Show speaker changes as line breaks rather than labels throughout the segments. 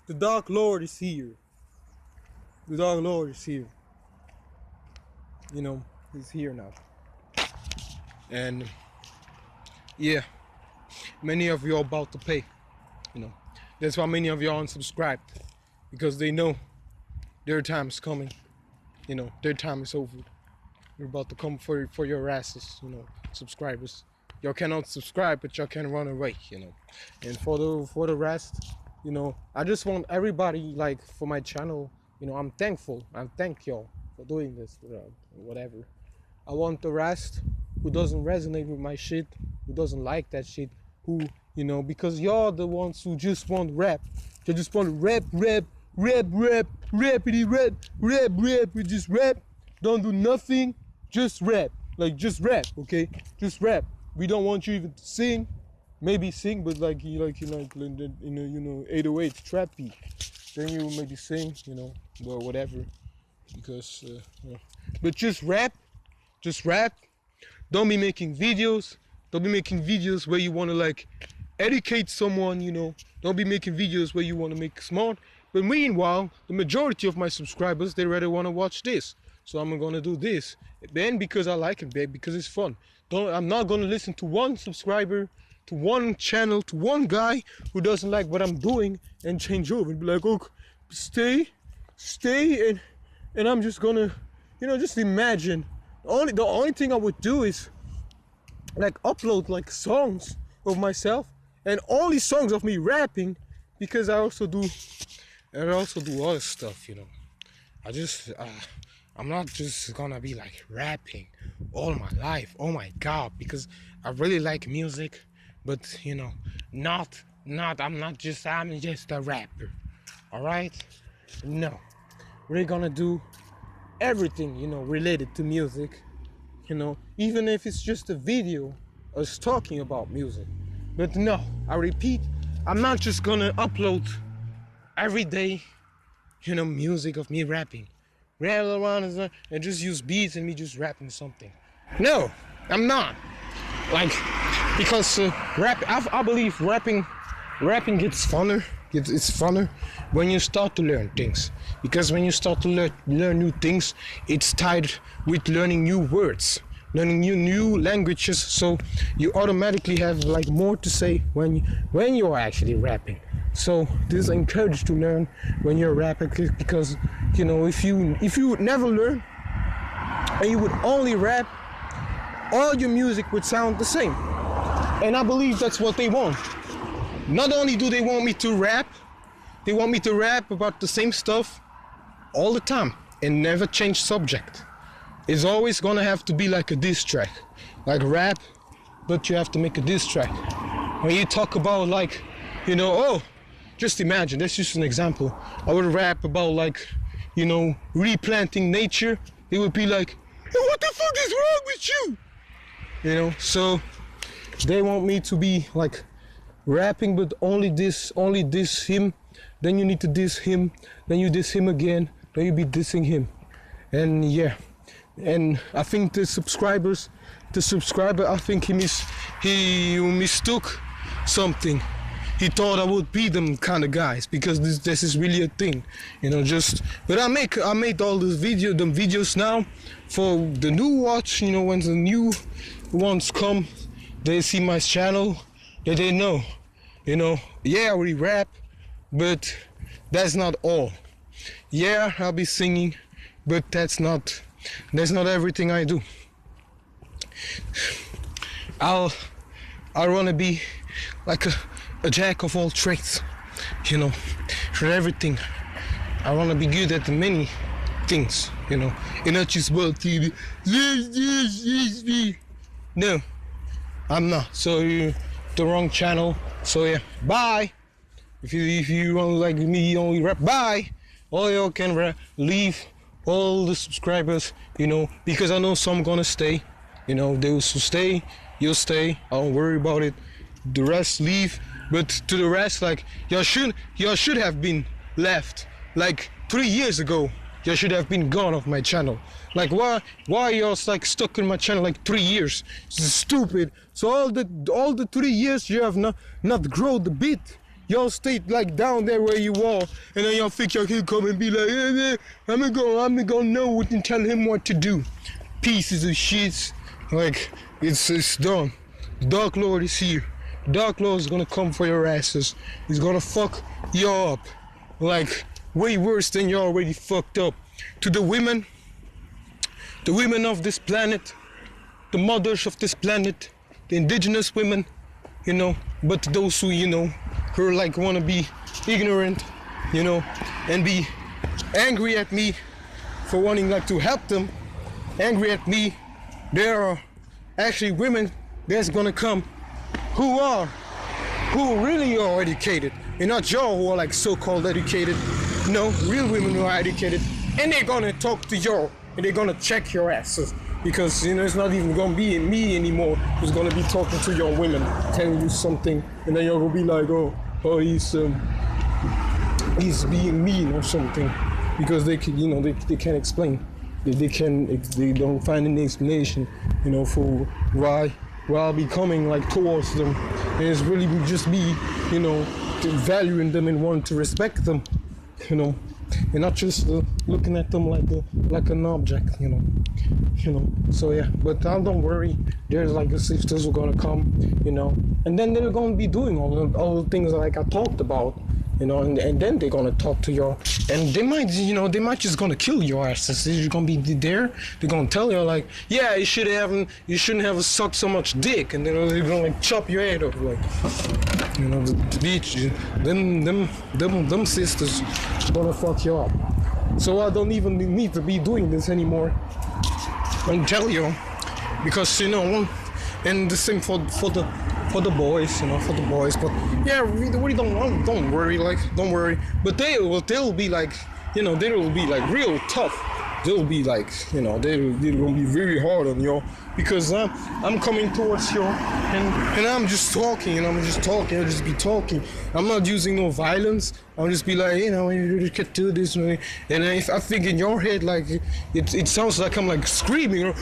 The Dark Lord is here. The Dark Lord is here. You know, he's here now. And yeah, many of you are about to pay. You know, that's why many of you are unsubscribed, because they know their time is coming. You know, their time is over. You're about to come for your asses, you know, subscribers. Y'all cannot subscribe, but y'all can run away, you know. And for the rest, you know, I just want everybody, like, for my channel, you know, I'm thankful. I thank y'all for doing this, whatever. I want the rest who doesn't resonate with my shit, who doesn't like that shit, who, you know, because y'all the ones who just want rap. You just want rap, you just rap, don't do nothing, just rap. Like, just rap, okay? Just rap. We don't want you even to sing, maybe sing, but like you know, 808 trap beat. Then you maybe sing, you know, or whatever, because, but just rap. Don't be making videos. Don't be making videos where you want to like educate someone, you know. Don't be making videos where you want to make smart. But meanwhile, the majority of my subscribers, they rather want to watch this. So I'm gonna do this. Then because I like it, babe, because it's fun. I'm not gonna listen to one subscriber, to one channel, to one guy who doesn't like what I'm doing and change over and be like, oh, stay, and I'm just gonna, you know, just imagine. The only thing I would do is like upload like songs of myself and only songs of me rapping, because I also do other stuff, you know. I'm not just gonna be like rapping all my life, oh my god, because I really like music, but you know, I'm just a rapper, all right? No, we're gonna do everything, you know, related to music, you know, even if it's just a video us talking about music. But no, I repeat, I'm not just gonna upload every day, you know, music of me rapping, and just use beats and me just rapping something. No, I'm not. Like, because rap, I believe rapping gets funner. It's funner when you start to learn things, because when you start to learn new things, it's tied with learning new words, learning new languages. So you automatically have like more to say when you're actually rapping. So this is encouraged to learn when you're rapping, because you know, if you would never learn and you would only rap, all your music would sound the same. And I believe that's what they want. Not only do they want me to rap, they want me to rap about the same stuff all the time and never change subject. It's always gonna have to be like a diss track, like rap, but you have to make a diss track. When you talk about like, you know, oh, just imagine, that's just an example. I would rap about like, you know, replanting nature. They would be like, hey, what the fuck is wrong with you? You know, so they want me to be like rapping, but only diss him. Then you need to diss him. Then you diss him again. Then you be dissing him. And yeah, and I think the subscriber, I think he mistook something. He thought I would be them kind of guys, because this is really a thing, you know. But I made all these videos now for the new watch, you know. When the new ones come, they see my channel, they know, you know. Yeah, we rap, but that's not all. Yeah, I'll be singing, but that's not everything I do. I wanna be like a jack of all trades, you know, for everything. I wanna be good at many things, you know, and not just world TV. No, I'm not. So you're the wrong channel. So yeah, bye. If you want like me only rap, bye. All y'all can rap, leave. All the subscribers, you know, because I know some gonna stay, you know. They will stay, you'll stay, I don't worry about it. The rest leave. But to the rest, like, y'all should have been left like 3 years ago. Y'all should have been gone off my channel. Like, why y'all like stuck in my channel like 3 years? It's stupid. So all the 3 years you have not grown a bit. Y'all stay like down there where you are, and then y'all think y'all can come and be like, I'm gonna know what and tell him what to do. Pieces of shit. Like, it's done. The Dark Lord is here. The Dark Lord is gonna come for your asses. He's gonna fuck you up. Like, way worse than you already fucked up. To the women of this planet, the mothers of this planet, the indigenous women, you know, but those who, you know, who like wanna be ignorant, you know, and be angry at me for wanting like to help them, angry at me, there are actually women that's gonna come who really are educated, and not y'all who are like so-called educated. No, real women who are educated, and they're gonna talk to y'all, and they're gonna check your asses, because you know it's not even gonna be me anymore who's gonna be talking to your women, telling you something, and then you're gonna be like, oh, he's being mean or something, because they can, you know, they can't explain, they don't find any explanation, you know, for why I'll be coming like towards them, and it's really just me, you know, valuing them and wanting to respect them, you know, and not just looking at them like an object, you know. So yeah, but don't worry. There's like the sisters who are gonna come, you know, and then they're gonna be doing all the things like I talked about, you know, and then they're gonna talk to you, and they might just gonna kill your asses. They're gonna be there. They're gonna tell you like, yeah, you shouldn't have sucked so much dick, and then they're gonna like chop your head off, like, you know, the bitch, them sisters gonna fuck you up. So I don't even need to be doing this anymore. I'll tell you, because you know, and the same for the boys, you know, for the boys. But yeah, we really don't worry. But they'll be like, you know, they will be like real tough. They'll be like, you know, they're gonna be very hard on you, because I'm coming towards you, and I'm just talking, I'll just be talking. I'm not using no violence. I'll just be like, you know, you can't do this, and if I think in your head like it sounds like I'm like screaming, or,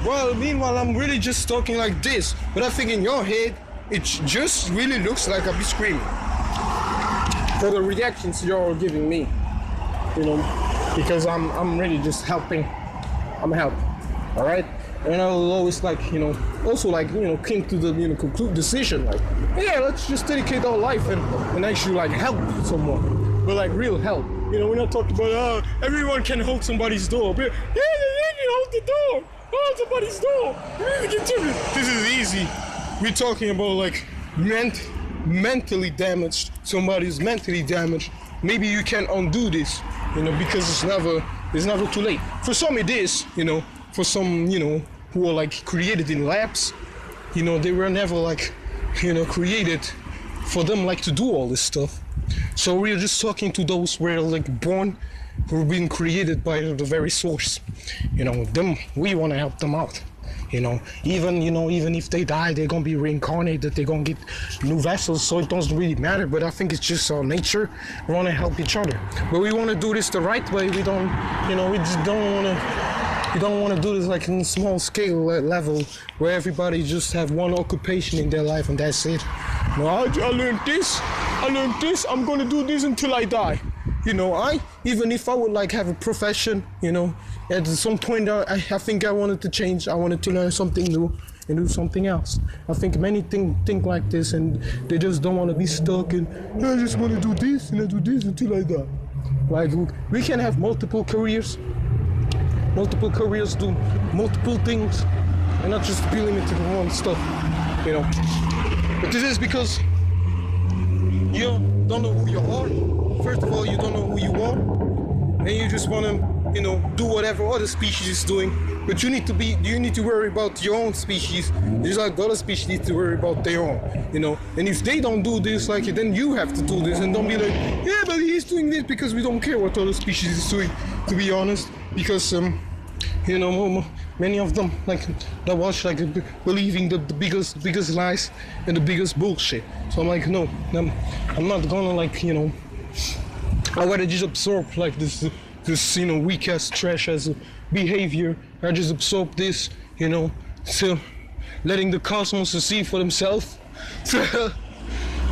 well, meanwhile I'm really just talking like this, but I think in your head it just really looks like I'll be screaming. For the reactions you're giving me, you know, because I'm really just helping. I'm helping, all right? And I'll always like, you know, also like, you know, came to the, you know, conclude decision like, yeah, let's just dedicate our life and actually like help someone, but like real help. You know, we're not talking about everyone can hold somebody's door, but yeah, you can hold the door, hold somebody's door. This is easy. We're talking about like mentally damaged. Somebody's mentally damaged. Maybe you can undo this, you know, because it's never too late. For some it is, you know, for some, you know, who are like created in labs, you know, they were never like, you know, created for them like to do all this stuff. So we're just talking to those who were like born, who have been created by the very source. You know, them, we want to help them out. You know, even if they die, they're gonna be reincarnated, they're gonna get new vessels, so it doesn't really matter. But I think it's just our nature. We wanna help each other. But we wanna do this the right way. We don't, you know, we don't wanna do this like in small scale level where everybody just have one occupation in their life and that's it. No, I learned this, I'm gonna do this until I die. You know, even if I would like have a profession, you know, at some point I think I wanted to change. I wanted to learn something new and do something else. I think many think like this, and they just don't want to be stuck in, I just want to do this and I do this until I die. Like, we can have multiple careers, do multiple things, and not just be limited to one stuff, you know. But this is because you don't know who you are. First of all, you don't know who you are, and you just want to, you know, do whatever other species is doing. But you need to worry about your own species, just like the other species need to worry about their own, you know. And if they don't do this, like, then you have to do this, and don't be like, yeah, but he's doing this, because we don't care what other species is doing, to be honest, because you know, many of them like that watch like believing the biggest lies and the biggest bullshit. So I'm like, no, I'm not gonna like, you know, I rather just absorb like this, you know, weak ass trash as a behavior. I just absorb this, you know, so
letting the cosmos to see for themselves.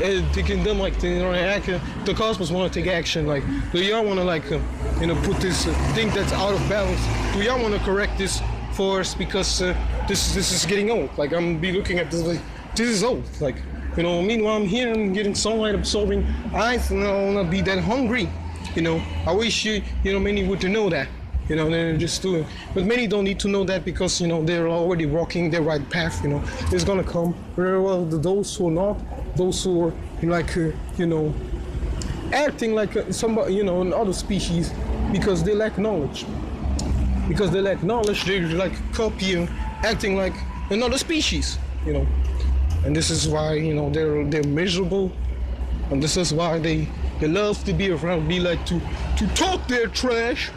And taking them like the cosmos want to take action. Like, do y'all want to like put this thing that's out of balance? Do y'all want to correct this for us? Because this is getting old. Like, I'm be looking at this like, this is old. Like, meanwhile I'm here, I'm getting sunlight absorbing eyes, and I'll not be that hungry. I wish many would to know that. They're just doing. But many don't need to know that because they're already walking their right path. It's gonna come very well. Those who are not, those who are like acting like somebody another species because they lack knowledge. Because they lack knowledge, they're like copying, acting like another species. And this is why they're miserable, and this is why they love to be around me, like to talk their trash,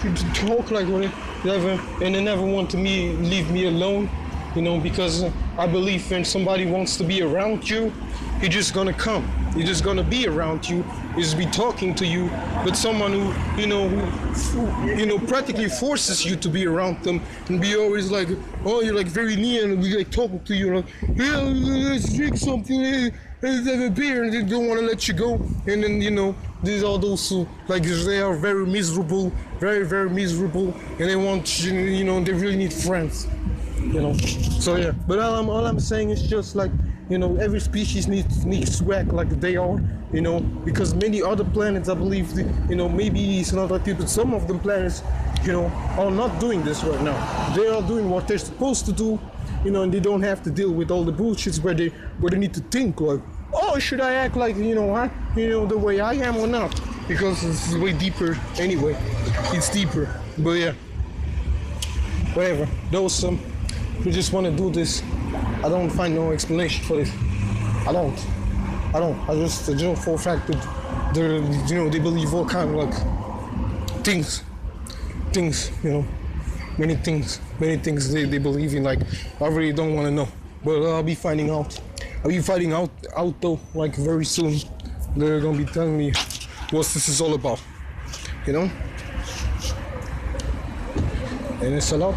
to talk like whatever, and they never want to leave me alone, because I believe when somebody wants to be around you, he's just gonna come. He's just gonna be around you, he's be talking to you. But someone who practically forces you to be around them and be always like, oh, you're like very near and be like talking to you, like, yeah, let's drink something, let's have a beer, and they don't want to let you go. And then these are those who like they are very miserable, very very miserable, and they want they really need friends. So yeah, but all I'm saying is just like, every species needs to act like they are, because many other planets, I believe, maybe it's not like this, but some of the planets, are not doing this right now. They are doing what they're supposed to do, and they don't have to deal with all the bullshits where they need to think like, oh, should I act like, the way I am or not? Because it's way deeper anyway. It's deeper, but yeah, whatever. Those who just want to do this, I don't find no explanation for this. I don't. I just know for a fact that they believe all kind of like things, many things they believe in. Like, I really don't want to know, but I'll be finding out. I'll be finding out though, like very soon. They're gonna be telling me what this is all about, And it's a lot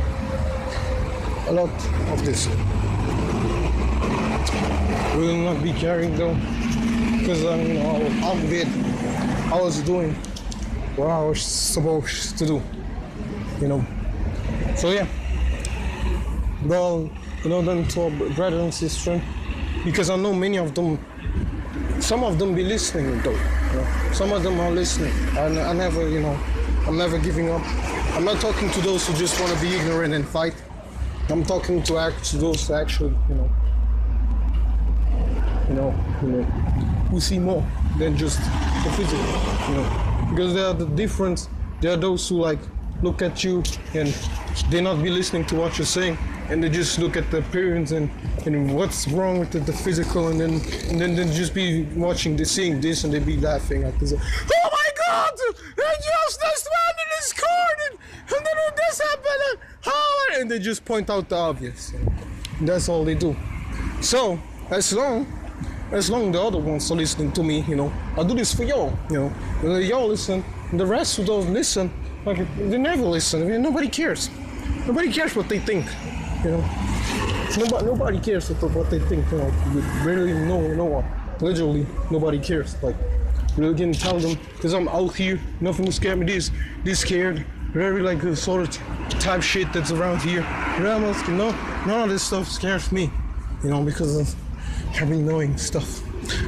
of this. We will not be caring though, because I was doing what I was supposed to do, So yeah, well, then to our brother and sister, because I know many of them, some of them be listening though, some of them are listening. I never, I'm never giving up. I'm not talking to those who just want to be ignorant and fight. I'm talking to those who actually, who see more than just the physical, because they are the difference. There are those who like look at you and they not be listening to what you're saying, and they just look at the appearance and what's wrong with the physical, and then just be watching, seeing this, and they be laughing at this. Oh my God! I just this man in his car, and then this happened, and they just point out the obvious. That's all they do. So as long the other ones are listening to me, I do this for y'all, y'all listen, and the rest who don't listen, like, they never listen. I mean, nobody cares. Nobody cares what they think, Nobody cares what they think, Really, no one. Literally, nobody cares. Like, you can tell them, because I'm out here, nothing will scare me. This scared, very like the sort of type shit that's around here. None of this stuff scares me, because I've been knowing stuff,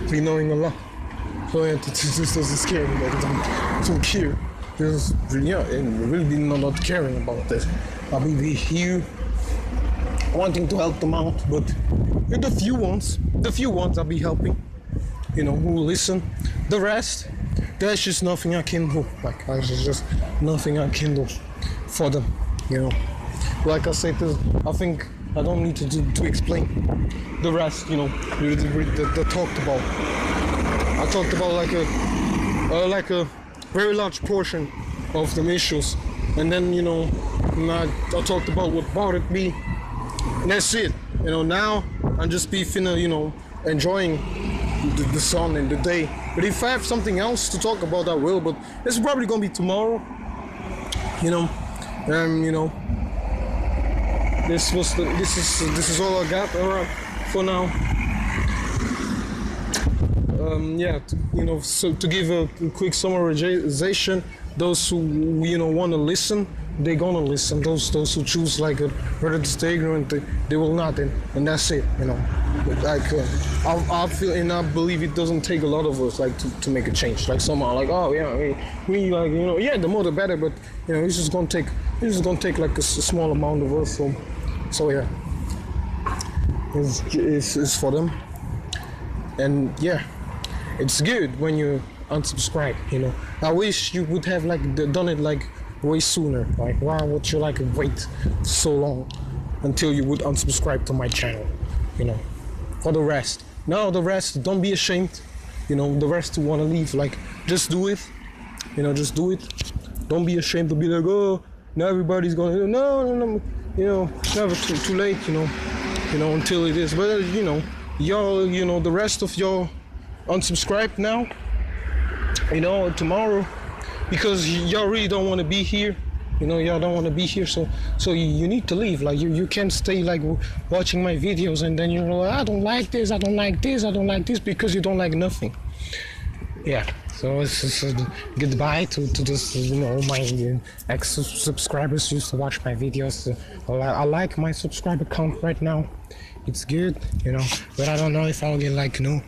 been knowing a lot. So yeah, this doesn't scare me, like, I don't care. Because, and really not caring about this. I'll be here wanting to help them out, but the few ones I'll be helping, who listen. The rest, there's just nothing I can do. Like, there's just nothing I can do for them, Like I said, I think I don't need to explain the rest, that talked about. I talked about like a very large portion of the issues, and then I talked about what bothered me, and that's it. Now I'm just enjoying the sun and the day. But if I have something else to talk about, I will. But it's probably gonna be tomorrow. This is all I got for now. Yeah, so to give a quick summarization, those who want to listen, they're gonna listen. Those who choose like rather to stay ignorant, they will not, and that's it. Like I feel and I believe it doesn't take a lot of us like to make a change. Like somehow like, oh yeah, we like yeah, the more the better, but it's just gonna take like a small amount of us. So yeah, it's for them, and yeah. It's good when you unsubscribe, I wish you would have like done it like way sooner. Like why would you like wait so long until you would unsubscribe to my channel, For the rest. No, the rest, don't be ashamed. The rest who wanna leave, like just do it. Just do it. Don't be ashamed to be like, oh, now everybody's gonna no, never too late, until it is. But y'all, the rest of y'all unsubscribe now, tomorrow, because y'all really don't want to be here. Y'all don't want to be here, so you need to leave. Like you can't stay like watching my videos and then you're like, I don't like this, I don't like this, I don't like this, because you don't like nothing. Yeah, so it's just goodbye to this, my ex-subscribers used to watch my videos. I like my subscriber count right now. It's good, but I don't know if I'll get like no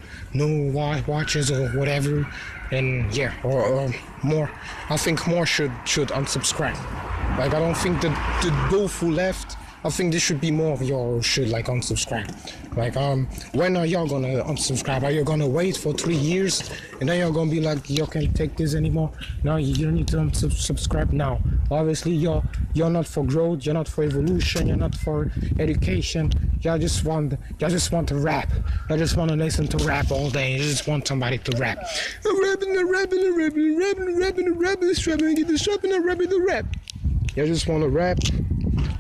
watches or whatever, and yeah, or more. I think more should unsubscribe. Like I don't think that the both who left, I think there should be more of y'all should like unsubscribe. Like when are y'all gonna unsubscribe? Are you gonna wait for 3 years and then y'all gonna be like, y'all can't take this anymore? No, you need to unsubscribe now. Obviously you're not for growth, you're not for evolution, you're not for education. Y'all just want to rap. Y'all just want to listen to rap all day. You just want somebody to rap. I'm rapping, you just want to rap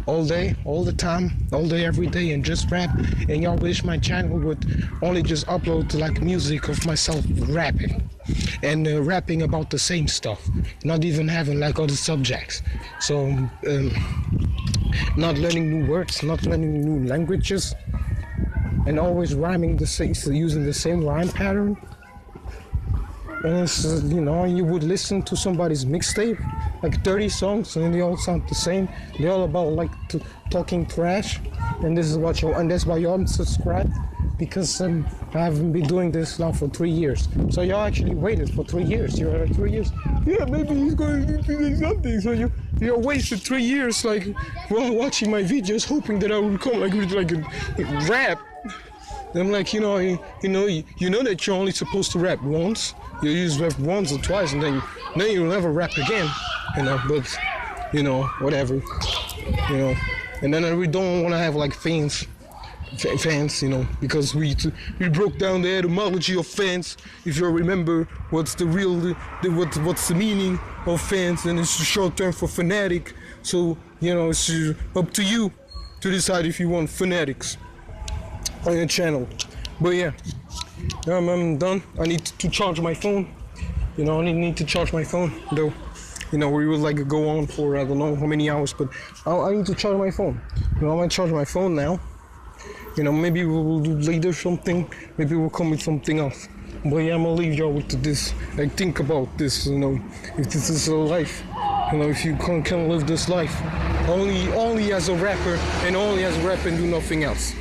all day, all the time, all day, every day, and just rap. And y'all wish my channel would only just upload like music of myself rapping and rapping about the same stuff, not even having like other subjects. So not learning new words, not learning new languages, and always rhyming using the same rhyme pattern. And it's, you would listen to somebody's mixtape, like 30 songs, and they all sound the same. They're all about like talking trash, and this is and that's why you unsubscribe, because I haven't been doing this now for 3 years. So y'all actually waited for 3 years. You're like 3 years. Yeah, maybe he's going to do something. So you wasted 3 years like watching my videos, hoping that I would come like with like a rap. I'm like, you know that you're only supposed to rap once. You use rap once or twice, and then you'll never rap again. But whatever. And then I really don't want to have like fans, because we broke down the etymology of fans. If you remember what's the what's the meaning of fans, and it's a short term for fanatic. So it's up to you to decide if you want fanatics on your channel. But yeah, I'm done. I need to charge my phone. I need to charge my phone though. We will like go on for I don't know how many hours, but I need to charge my phone. I'm gonna charge my phone now. Maybe we will do later something. Maybe we'll come with something else. But yeah, I'm gonna leave y'all with this. Like think about this. If this is a life, if you can live this life only as a rapper, and only as a rapper and do nothing else.